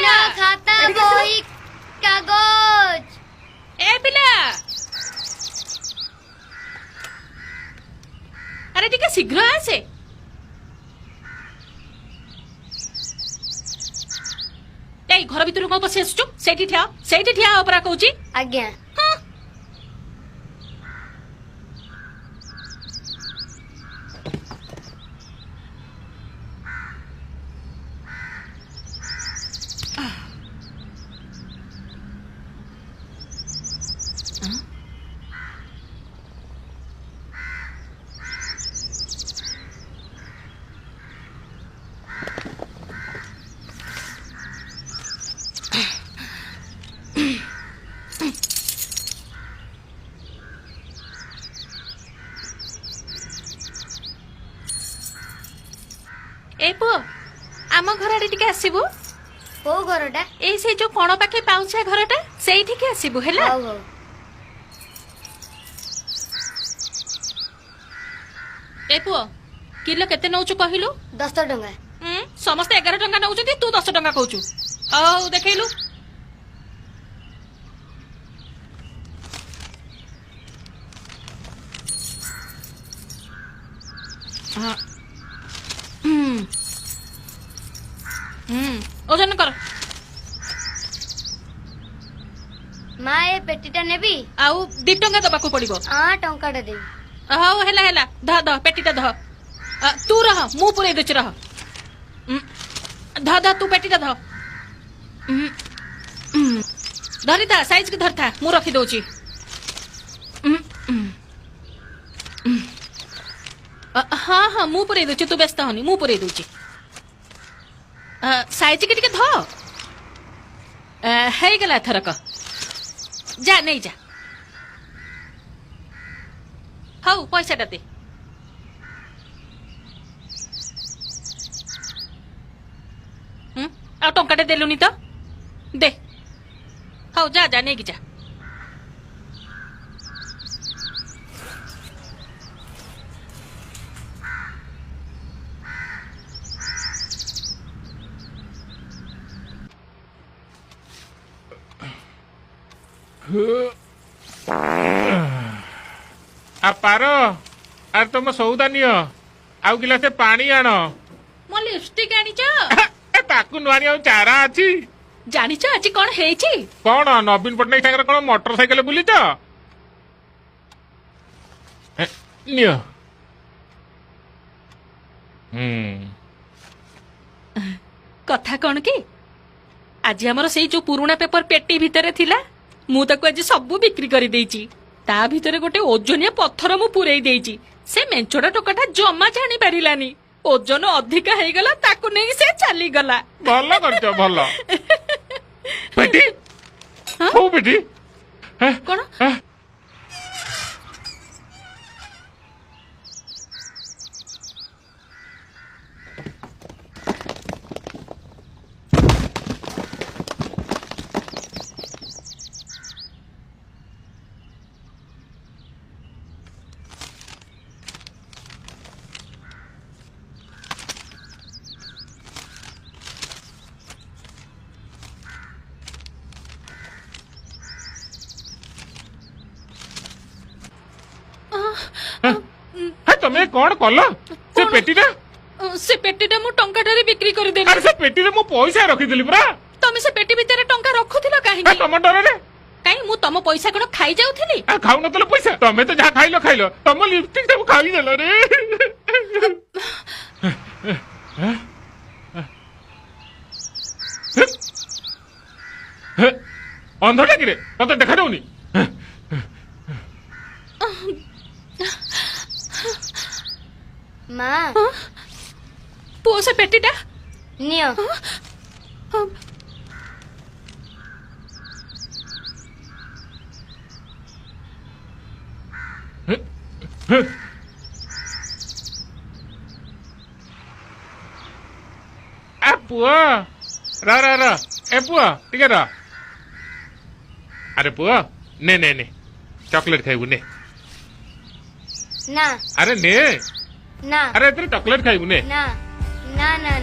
pen खाता बही कागज ए पिला अरे टिके शीघ्र आसे ए घर भितर को पसी आसुचु सेठी ठिया अपरा कहूची आज्ञा ए पो आम घर आड़े टिके आसीबू को घरटा ए से जो कोण पाखे पाउछा घरटा सेठी के आसीबू हैला हौ हौ ए पो किलो केते नौचु कहिलु 10 टंका समस्त 11 टंका नौचुती तू 10 टंका कहूचु औ देखैलु हां ओजन कर माँ ए पेटीटा नेबी आउ 2 टंका दबाकू पड़िबो 8 टंकाटा देबी हौ हैला हैला ध पेटीटा ध तू रह मु पुरे देछ रह ध तू पेटीटा ध धरिता साइज के धरता मु रखी दोची हाँ हाँ मु पुरे दोची तू व्यस्त होनी मु पुरे दोची साइज के टिके ध है गला थरक जा नहीं जा हौ पैसाटा दे आ टंकाटे देलुनी तो दे हौ जा जा नहीं जा पारो आर तुम सौदा नियो आउ गिलासे पानी आण मो लिपस्टिक आनी ताकू नुआनी आउ चारा अछि जानी आज कौन है कौन नवीन पट्टनायक सागर कौन मोटरसाइकेल बुली नियो कथा कौन कि आज हमर सेई जो पुराना पेपर पेटी भितरे थिला मु ताको आज सब बिक्री कर देइची ता भितरे गोटे ओजनिया पत्थर मु पुरई देइची से मेंचोडा टोकाटा जमा जानी पारिलानी ओजन अधिका हे गला ताको नै से चली गला भलो करछ भलो बेटी ओ बेटी कोन तमे कौन कल से पेटीटा मु टंकाटारे बिक्री कर देली अरे से पेटी रे मु पैसा रखी देली पूरा तमे से पेटी भितरे टंका रखुथिलो काहे तम डर रे काई मु तम पैसा कोन खाई जाउथिली खाउ न तले पैसा तमे तो जा खाइलो तम लिपस्टिक सब खाई देलो रे अंधटा कि रे तते देखा दउनी माँ पुओ से पेटीटा नियो पुआ रा रा रा ए पुआ टिके रा अरे पुआ ने ने ने चॉकलेट खाइबू ने ना अरे ने ना अरे तेरे चॉकलेट खाइबू ने ना ना ना